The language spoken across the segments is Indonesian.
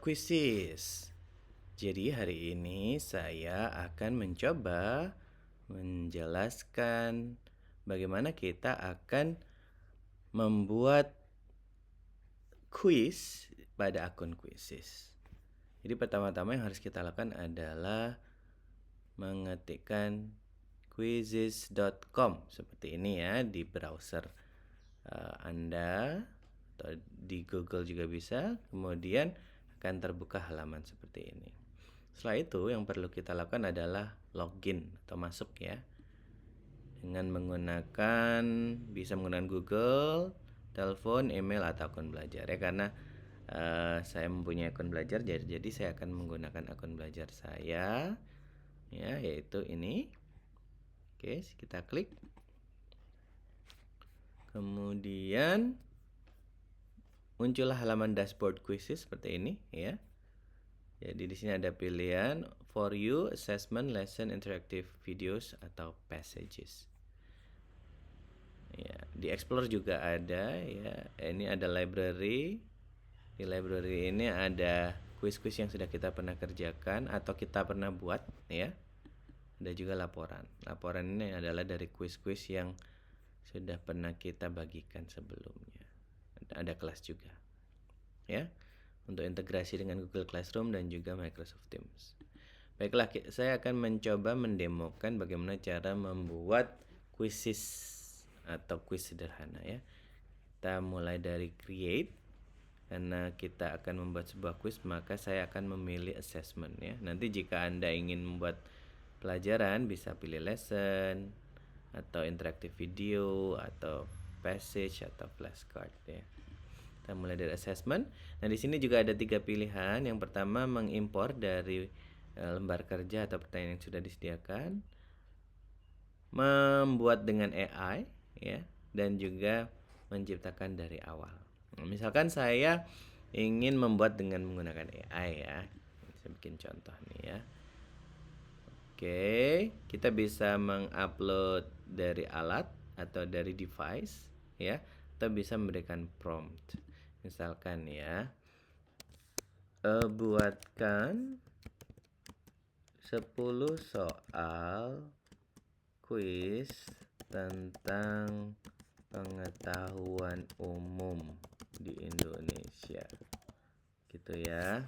Quizzes. Jadi hari ini saya akan mencoba menjelaskan bagaimana kita akan membuat quiz pada akun Quizzes. Jadi pertama-tama yang harus kita lakukan adalah mengetikkan quizzes.com seperti ini ya di browser Anda atau di Google juga bisa. Kemudian akan terbuka halaman seperti ini. Setelah itu yang perlu kita lakukan adalah login atau masuk ya. Dengan bisa menggunakan Google, telepon, email atau akun belajar ya, karena saya mempunyai akun belajar, jadi saya akan menggunakan akun belajar saya ya, yaitu ini. Oke, kita klik. Kemudian muncullah halaman dashboard quizzes seperti ini ya. Jadi di sini ada pilihan for you, assessment, lesson, interactive videos atau passages. Ya, di Explore juga ada ya. Ini ada library. Di library ini ada quiz-quiz yang sudah kita pernah kerjakan atau kita pernah buat ya. Ada juga laporan. Laporan ini adalah dari quiz-quiz yang sudah pernah kita bagikan sebelumnya. Ada kelas juga. Ya. Untuk integrasi dengan Google Classroom dan juga Microsoft Teams. Baiklah, saya akan mencoba mendemokan bagaimana cara membuat quizzes atau quiz sederhana ya. Kita mulai dari create. Karena kita akan membuat sebuah quiz, maka saya akan memilih assessment ya. Nanti jika Anda ingin membuat pelajaran, bisa pilih lesson atau interactive video atau passage atau flashcard ya. Kita mulai dari assessment. Nah, di sini juga ada 3 pilihan. Yang pertama mengimpor dari lembar kerja atau pertanyaan yang sudah disediakan, membuat dengan AI ya, dan juga menciptakan dari awal. Nah, misalkan saya ingin membuat dengan menggunakan AI ya. Saya bikin contoh nih ya. Oke, kita bisa mengupload dari alat atau dari device ya, atau bisa memberikan prompt. Misalkan ya, buatkan 10 soal quiz tentang pengetahuan umum di Indonesia. Gitu ya.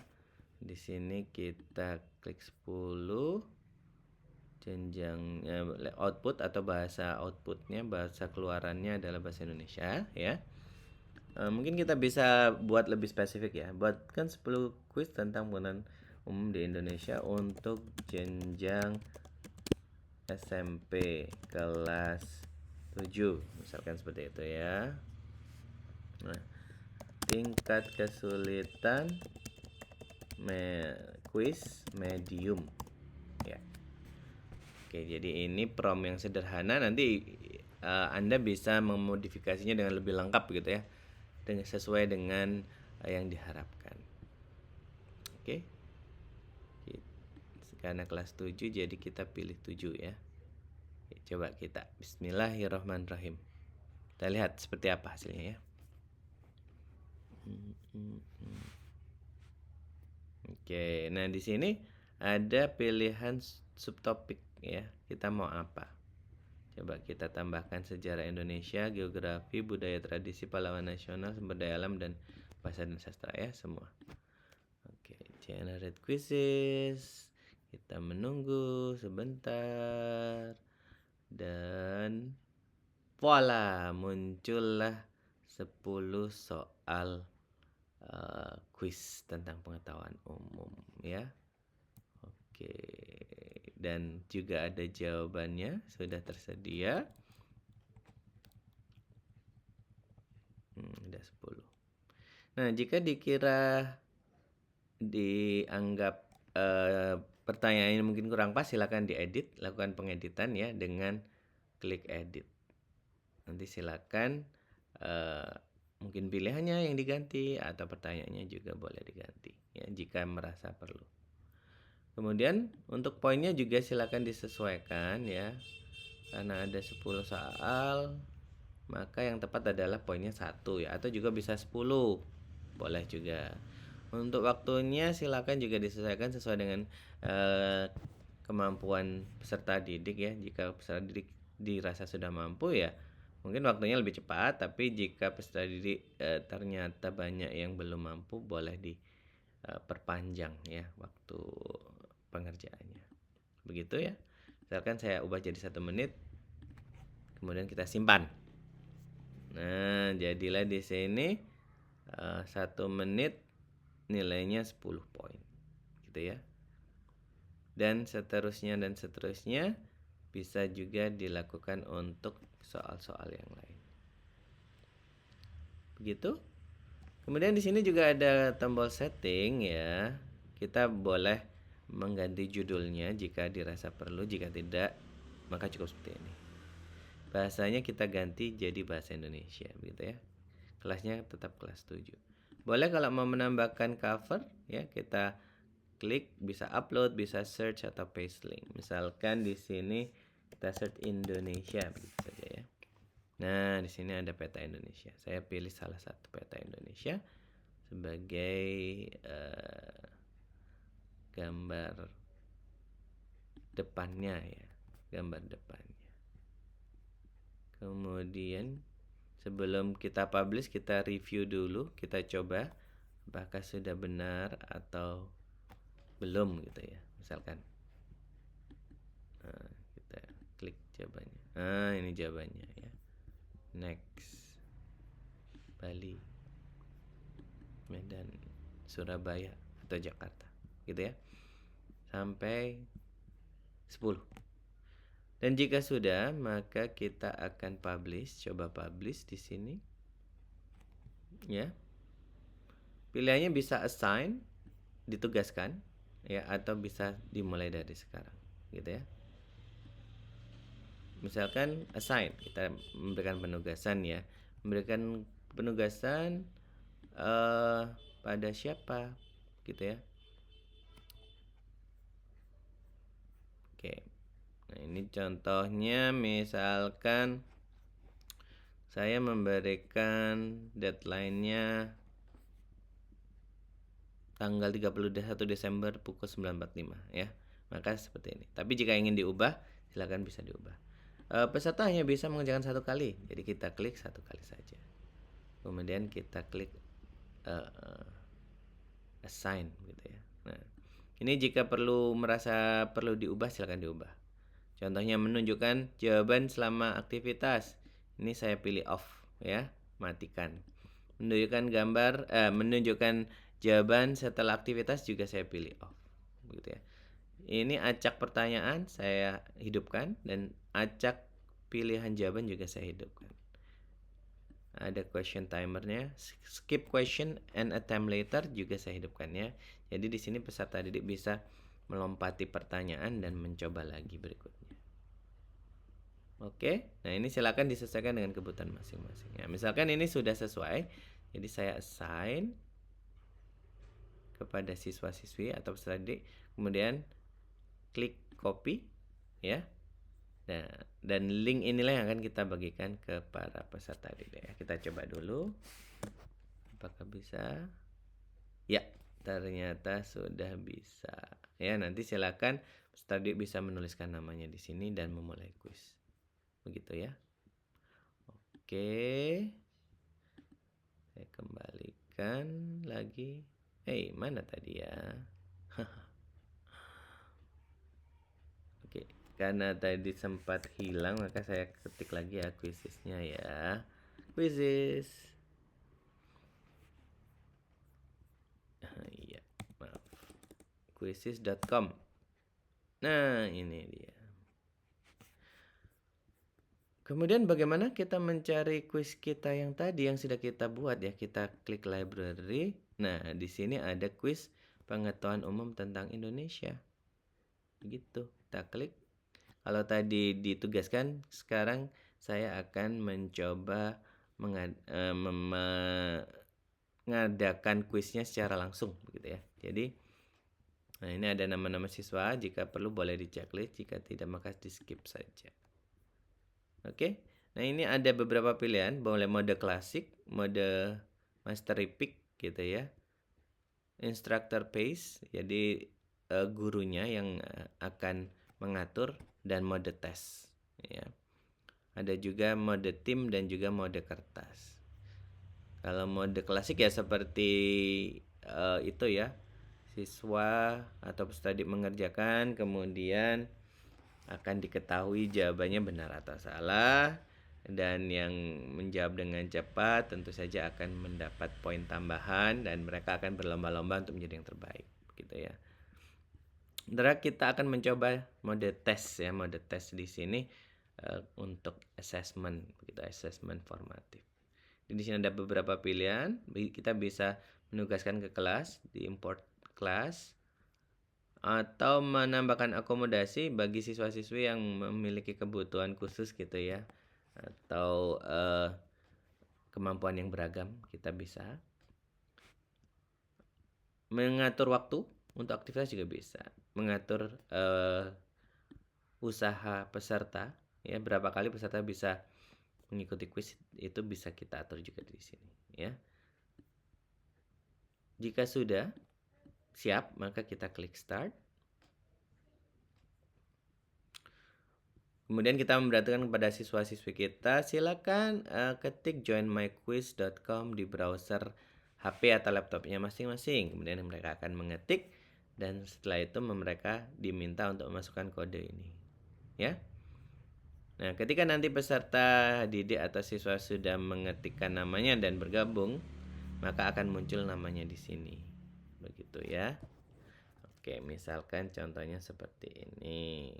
Di sini kita klik 10, jenjangnya output atau bahasa outputnya, bahasa keluarannya adalah bahasa Indonesia ya. Mungkin kita bisa buat lebih spesifik ya. Buatkan 10 quiz tentang pengetahuan umum di Indonesia untuk jenjang SMP kelas 7, misalkan seperti itu ya. Nah, tingkat kesulitan quiz medium ya. Oke, jadi ini prompt yang sederhana. Nanti Anda bisa memodifikasinya dengan lebih lengkap gitu ya, sesuai dengan yang diharapkan. Oke. Karena kelas 7 jadi kita pilih 7 ya. Coba kita bismillahirrahmanirrahim. Kita lihat seperti apa hasilnya ya. Oke, nah di sini ada pilihan subtopik ya. Kita mau apa? Coba kita tambahkan sejarah Indonesia, geografi, budaya, tradisi, pahlawan nasional, sumber daya alam, dan bahasa dan sastra ya, semua. Oke, generate quizzes. Kita menunggu sebentar. Dan voila, muncullah 10 soal quiz tentang pengetahuan umum ya. Oke, dan juga ada jawabannya sudah tersedia. Ada 10. Nah, jika dianggap pertanyaan ini mungkin kurang pas, silakan diedit, lakukan pengeditan ya dengan klik edit. Nanti silakan mungkin pilihannya yang diganti atau pertanyaannya juga boleh diganti ya jika merasa perlu. Kemudian untuk poinnya juga silakan disesuaikan ya. Karena ada 10 soal, maka yang tepat adalah poinnya 1 ya, atau juga bisa 10. Boleh juga. Untuk waktunya silakan juga disesuaikan sesuai dengan kemampuan peserta didik ya. Jika peserta didik dirasa sudah mampu ya mungkin waktunya lebih cepat, tapi jika peserta didik ternyata banyak yang belum mampu, boleh diperpanjang ya waktu pengerjaannya. Begitu ya. Misalkan saya ubah jadi 1 menit, kemudian kita simpan. Nah, jadilah di sini 1 menit nilainya 10 poin. Gitu ya. Dan seterusnya bisa juga dilakukan untuk soal-soal yang lain. Begitu. Kemudian di sini juga ada tombol setting ya. Kita boleh mengganti judulnya jika dirasa perlu, jika tidak maka cukup seperti ini. Bahasanya kita ganti jadi bahasa Indonesia begitu ya. Kelasnya tetap kelas 7. Boleh kalau mau menambahkan cover ya, kita klik, bisa upload, bisa search atau paste link. Misalkan di sini kita search Indonesia begitu saja ya. Nah, di sini ada peta Indonesia. Saya pilih salah satu peta Indonesia sebagai gambar depannya ya, gambar depannya. Kemudian sebelum kita publish, kita review dulu, kita coba apakah sudah benar atau belum gitu ya. Misalkan kita klik jawabannya. Ini jawabannya ya. Next. Bali, Medan, Surabaya atau Jakarta gitu ya. Sampai 10. Dan jika sudah, maka kita akan publish. Coba publish di sini. Ya. Pilihannya bisa assign, ditugaskan ya, atau bisa dimulai dari sekarang gitu ya. Misalkan assign, kita memberikan penugasan ya. Memberikan penugasan pada siapa gitu ya. Oke. Nah, ini contohnya misalkan saya memberikan deadline-nya tanggal 31 Desember pukul 9.45 ya. Maka seperti ini. Tapi jika ingin diubah, silakan bisa diubah. Peserta hanya bisa mengerjakan 1 kali. Jadi kita klik 1 kali saja. Kemudian kita klik assign gitu ya. Nah, ini jika merasa perlu diubah, silakan diubah. Contohnya menunjukkan jawaban selama aktivitas. Ini saya pilih off ya, matikan. Menunjukkan jawaban setelah aktivitas juga saya pilih off. Gitu ya. Ini acak pertanyaan saya hidupkan dan acak pilihan jawaban juga saya hidupkan. Ada question timernya, skip question and attempt later juga saya hidupkan ya. Jadi di sini peserta didik bisa melompati pertanyaan dan mencoba lagi berikutnya. Oke, nah ini silakan disesuaikan dengan kebutuhan masing-masing. Ya, misalkan ini sudah sesuai, jadi saya assign kepada siswa-siswi atau peserta didik, kemudian klik copy ya. Nah, dan link inilah yang akan kita bagikan ke para peserta didik ya. Kita coba dulu apakah bisa. Ya, ternyata sudah bisa. Ya, nanti silakan peserta didik bisa menuliskan namanya di sini dan memulai kuis. Begitu ya. Oke. Saya kembalikan lagi. Mana tadi ya? Oke, karena tadi sempat hilang maka saya ketik lagi ya quizesnya ya. Quizzes. Iya, maaf. Quizzes.com. Nah, ini dia. Kemudian bagaimana kita mencari quiz kita yang tadi yang sudah kita buat ya? Kita klik library. Nah, di sini ada quiz pengetahuan umum tentang Indonesia. Begitu. Kita klik. Kalau tadi ditugaskan, sekarang saya akan mencoba mengadakan kuisnya secara langsung begitu ya. Jadi nah ini ada nama-nama siswa, jika perlu boleh di checklist, jika tidak maka di skip saja. Oke. Nah, ini ada beberapa pilihan, boleh mode klasik, mode mastery pick gitu ya. instructor pace, jadi gurunya yang akan mengatur, dan mode tes ya. Ada juga mode tim dan juga mode kertas. Kalau mode klasik ya seperti itu ya, siswa atau peserta mengerjakan, kemudian akan diketahui jawabannya benar atau salah, dan yang menjawab dengan cepat tentu saja akan mendapat poin tambahan dan mereka akan berlomba-lomba untuk menjadi yang terbaik, gitu ya. Sebenarnya kita akan mencoba mode tes ya, mode tes di sini untuk assessment, begitu, assessment formatif. Di sini ada beberapa pilihan, kita bisa menugaskan ke kelas, di import class, atau menambahkan akomodasi bagi siswa-siswi yang memiliki kebutuhan khusus gitu ya, atau kemampuan yang beragam. Kita bisa mengatur waktu untuk aktivitas, juga bisa mengatur usaha peserta ya, berapa kali peserta bisa mengikuti kuis, itu bisa kita atur juga di sini ya. Jika sudah siap, maka kita klik start. Kemudian kita memberitahukan kepada siswa-siswi kita, silakan ketik joinmyquiz.com di browser HP atau laptopnya masing-masing. Kemudian mereka akan mengetik, dan setelah itu mereka diminta untuk memasukkan kode ini ya. Nah, ketika nanti peserta didik atau siswa sudah mengetikkan namanya dan bergabung, maka akan muncul namanya di sini. Begitu ya. Oke, misalkan contohnya seperti ini.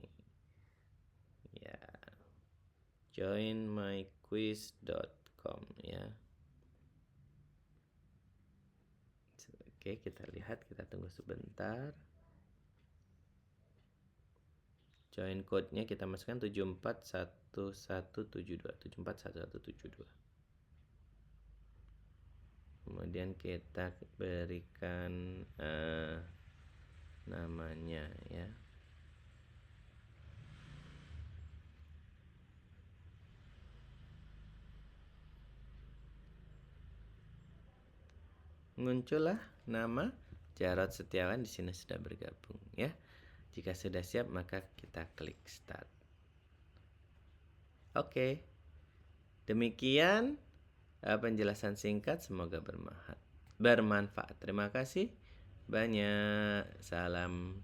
Ya. joinmyquiz.com ya. Oke, kita lihat, kita tunggu sebentar. Join code-nya kita masukkan 741172, 741172. Kemudian kita berikan namanya ya. Muncullah nama Jarod Setiawan, di sini sudah bergabung ya. Jika sudah siap, maka kita klik start. Oke. Demikian penjelasan singkat, semoga bermanfaat. Terima kasih banyak. Salam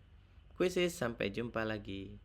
kuisis, sampai jumpa lagi.